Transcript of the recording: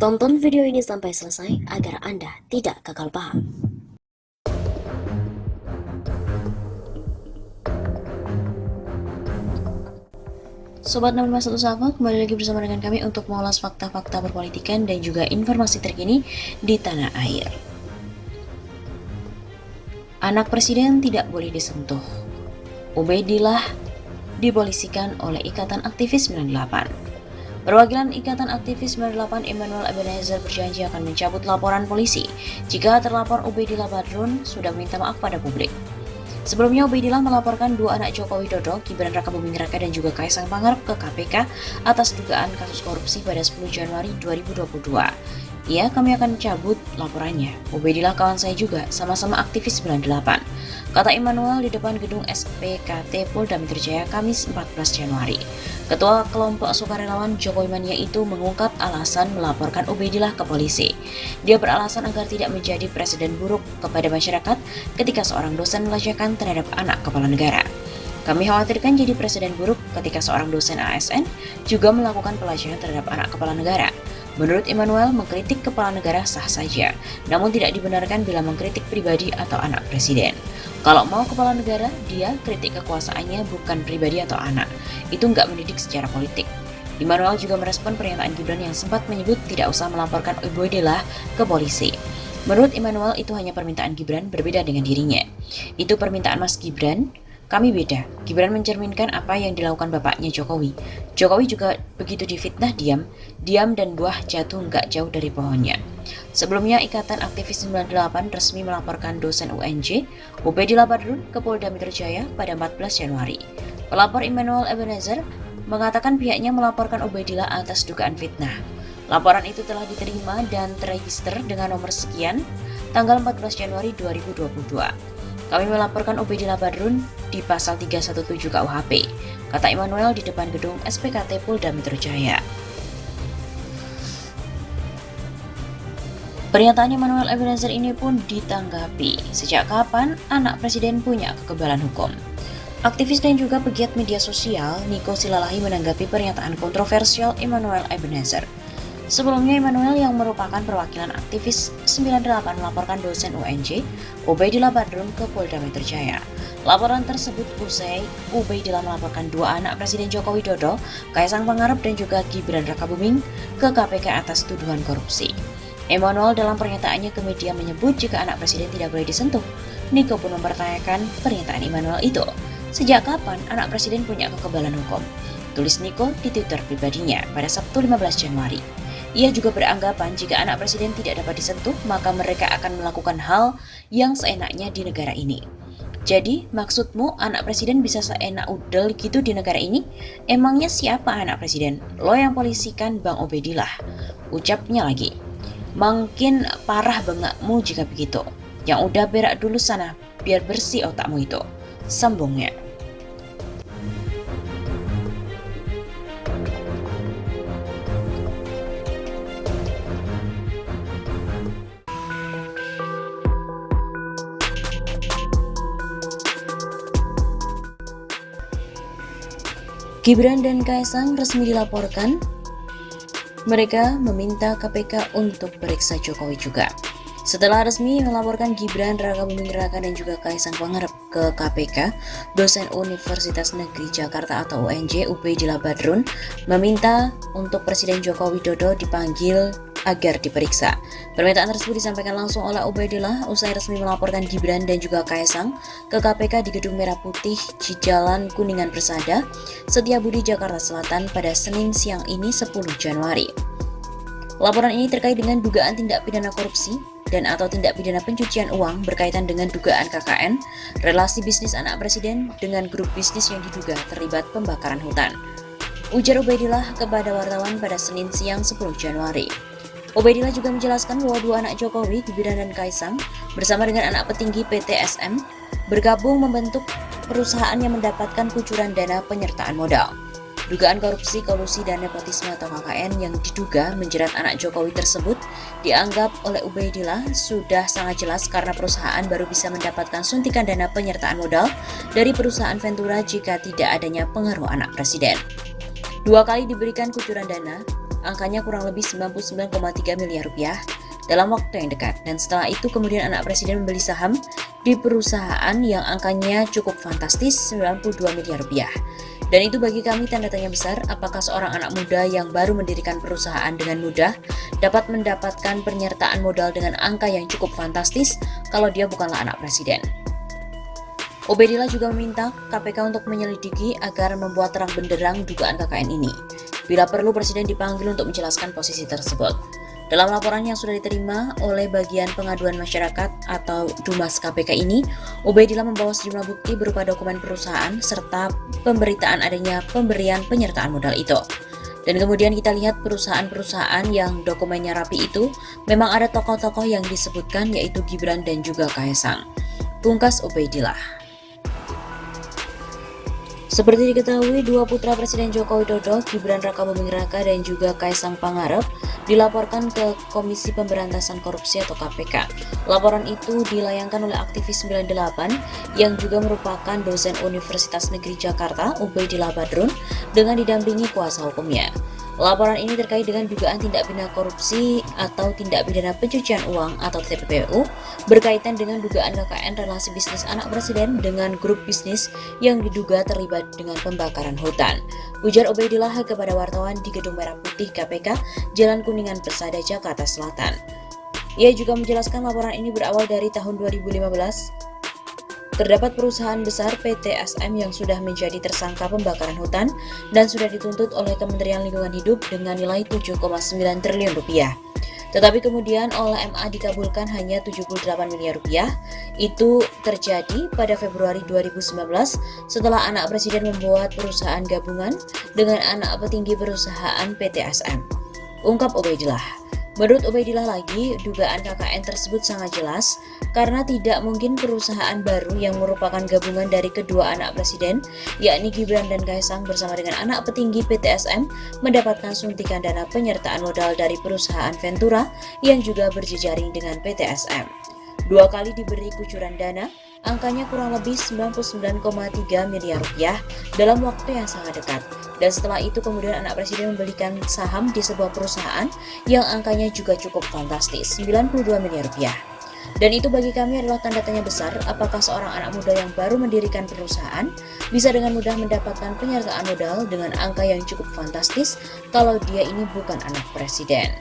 Tonton video ini sampai selesai agar Anda tidak gagal paham. Sobat 651 Sama, kembali lagi bersama dengan kami untuk mengulas fakta-fakta berpolitikan dan juga informasi terkini di tanah air. Anak presiden tidak boleh disentuh. Ubaidillah dipolisikan oleh Ikatan Aktivis 98. Perwakilan Ikatan Aktivis 98 Emmanuel Ebenezer berjanji akan mencabut laporan polisi jika terlapor Ubaidillah Badrun sudah meminta maaf pada publik. Sebelumnya, Ubaidillah melaporkan dua anak Joko Widodo, Gibran Rakabuming Raka dan juga Kaisang Pangarep ke KPK atas dugaan kasus korupsi pada 10 Januari 2022. Kami akan cabut laporannya. Ubaidillah kawan saya juga, sama-sama aktivis 98. Kata Emmanuel di depan gedung SPKT Polda Metro Jaya Kamis 14 Januari. Ketua kelompok sukarelawan Jokowi Mania itu mengungkap alasan melaporkan Ubaidillah ke polisi. Dia beralasan agar tidak menjadi presiden buruk kepada masyarakat ketika seorang dosen melecehkan terhadap anak kepala negara. Kami khawatirkan jadi presiden buruk ketika seorang dosen ASN juga melakukan pelecehan terhadap anak kepala negara. Menurut Emmanuel, mengkritik kepala negara sah saja, namun tidak dibenarkan bila mengkritik pribadi atau anak presiden. Kalau mau kepala negara, dia kritik kekuasaannya bukan pribadi atau anak. Itu nggak mendidik secara politik. Emmanuel juga merespon pernyataan Gibran yang sempat menyebut tidak usah melaporkan Ubaidillah ke polisi. Menurut Emmanuel, itu hanya permintaan Gibran berbeda dengan dirinya. Itu permintaan Mas Gibran, kami beda. Gibran mencerminkan apa yang dilakukan bapaknya Jokowi. Jokowi juga begitu difitnah diam dan buah jatuh nggak jauh dari pohonnya. Sebelumnya, Ikatan Aktivis 98 resmi melaporkan dosen UNJ, Ubaidillah Badrun, ke Polda Metro Jaya pada 14 Januari. Pelapor Emmanuel Ebenezer mengatakan pihaknya melaporkan Ubaidillah atas dugaan fitnah. Laporan itu telah diterima dan terregister dengan nomor sekian tanggal 14 Januari 2022. Kami melaporkan Ubaidillah Badrun di pasal 317 KUHP, kata Emmanuel di depan gedung SPKT Polda Metro Jaya. Pernyataan Emmanuel Ebenezer ini pun ditanggapi, sejak kapan anak presiden punya kekebalan hukum? Aktivis dan juga pegiat media sosial Niko Silalahi menanggapi pernyataan kontroversial Emmanuel Ebenezer. Sebelumnya, Emmanuel yang merupakan perwakilan aktivis 98 melaporkan dosen UNJ, Ubaidillah Badrun, ke Polda Metro Jaya. Laporan tersebut usai Ubaidillah melaporkan dua anak Presiden Joko Widodo, Kaisang Pangarep dan juga Gibran Rakabuming, ke KPK atas tuduhan korupsi. Emmanuel dalam pernyataannya ke media menyebut jika anak presiden tidak boleh disentuh. Niko pun mempertanyakan pernyataan Emmanuel itu. Sejak kapan anak presiden punya kekebalan hukum? Tulis Niko di Twitter pribadinya pada Sabtu 15 Januari. Ia juga beranggapan jika anak presiden tidak dapat disentuh, maka mereka akan melakukan hal yang seenaknya di negara ini. Jadi, maksudmu anak presiden bisa seenak udel gitu di negara ini? Emangnya siapa anak presiden? Lo yang polisikan Bang Ubaidillah. Ucapnya lagi. Makin parah bengakmu jika begitu. Yang udah berak dulu sana, biar bersih otakmu itu. Sambungnya. Gibran dan Kaisang resmi dilaporkan. Mereka meminta KPK untuk periksa Jokowi juga. Setelah resmi melaporkan Gibran Rakabuming Raka dan juga Kaisang Pangarep ke KPK, dosen Universitas Negeri Jakarta atau UNJ Ubaidillah Badrun meminta untuk Presiden Joko Widodo dipanggil agar diperiksa. Permintaan tersebut disampaikan langsung oleh Ubaidillah usai resmi melaporkan Gibran dan juga Kaisang ke KPK di Gedung Merah Putih di Jalan Kuningan Persada, Setiabudi, Jakarta Selatan pada Senin siang ini 10 Januari. Laporan ini terkait dengan dugaan tindak pidana korupsi dan atau tindak pidana pencucian uang berkaitan dengan dugaan KKN, relasi bisnis anak presiden dengan grup bisnis yang diduga terlibat pembakaran hutan. Ujar Ubaidillah kepada wartawan pada Senin siang 10 Januari. Ubaidillah juga menjelaskan bahwa dua anak Jokowi, Gibran dan Kaisang, bersama dengan anak petinggi PT SM, bergabung membentuk perusahaan yang mendapatkan kucuran dana penyertaan modal. Dugaan korupsi, kolusi, dan nepotisme atau KKN yang diduga menjerat anak Jokowi tersebut dianggap oleh Ubaidillah sudah sangat jelas karena perusahaan baru bisa mendapatkan suntikan dana penyertaan modal dari perusahaan Ventura jika tidak adanya pengaruh anak presiden. 2 kali diberikan kucuran dana angkanya kurang lebih 99,3 miliar rupiah dalam waktu yang dekat. Dan setelah itu kemudian anak presiden membeli saham di perusahaan yang angkanya cukup fantastis, 92 miliar rupiah. Dan itu bagi kami tanda tanya besar, apakah seorang anak muda yang baru mendirikan perusahaan dengan mudah dapat mendapatkan penyertaan modal dengan angka yang cukup fantastis kalau dia bukanlah anak presiden. Ubaidillah juga meminta KPK untuk menyelidiki agar membuat terang benderang dugaan KKN ini. Bila perlu, Presiden dipanggil untuk menjelaskan posisi tersebut. Dalam laporan yang sudah diterima oleh bagian pengaduan masyarakat atau Dumas KPK ini, Ubaidillah membawa sejumlah bukti berupa dokumen perusahaan serta pemberitaan adanya pemberian penyertaan modal itu. Dan kemudian kita lihat perusahaan-perusahaan yang dokumennya rapi itu memang ada tokoh-tokoh yang disebutkan, yaitu Gibran dan juga Kaesang. Pungkas Ubaidillah. Seperti diketahui, dua putra Presiden Joko Widodo, Gibran Rakabuming Raka dan juga Kaesang Pangarep, dilaporkan ke Komisi Pemberantasan Korupsi atau KPK. Laporan itu dilayangkan oleh aktivis 98 yang juga merupakan dosen Universitas Negeri Jakarta, Ubaidillah Badrun, dengan didampingi kuasa hukumnya. Laporan ini terkait dengan dugaan tindak pidana korupsi atau tindak pidana pencucian uang atau TPPU berkaitan dengan dugaan KKN relasi bisnis anak presiden dengan grup bisnis yang diduga terlibat dengan pembakaran hutan. Ujar Ubaidillah kepada wartawan di Gedung Merah Putih KPK, Jalan Kuningan Persada, Jakarta Selatan. Ia juga menjelaskan laporan ini berawal dari tahun 2015. Terdapat perusahaan besar PT SM yang sudah menjadi tersangka pembakaran hutan dan sudah dituntut oleh Kementerian Lingkungan Hidup dengan nilai 7,9 triliun rupiah. Tetapi kemudian oleh MA dikabulkan hanya 78 miliar rupiah. Itu terjadi pada Februari 2019 setelah anak presiden membuat perusahaan gabungan dengan anak petinggi perusahaan PT SM. Ungkap Ubaidillah. Menurut Ubaidillah lagi, dugaan KKN tersebut sangat jelas karena tidak mungkin perusahaan baru yang merupakan gabungan dari kedua anak presiden, yakni Gibran dan Kaesang bersama dengan anak petinggi PT SM mendapatkan suntikan dana penyertaan modal dari perusahaan Ventura yang juga berjejaring dengan PT SM. Dua kali diberi kucuran dana, angkanya kurang lebih 99,3 miliar rupiah dalam waktu yang sangat dekat. Dan setelah itu kemudian anak presiden membelikan saham di sebuah perusahaan yang angkanya juga cukup fantastis, 92 miliar rupiah. Dan itu bagi kami adalah tanda tanya besar, apakah seorang anak muda yang baru mendirikan perusahaan bisa dengan mudah mendapatkan penyertaan modal dengan angka yang cukup fantastis kalau dia ini bukan anak presiden.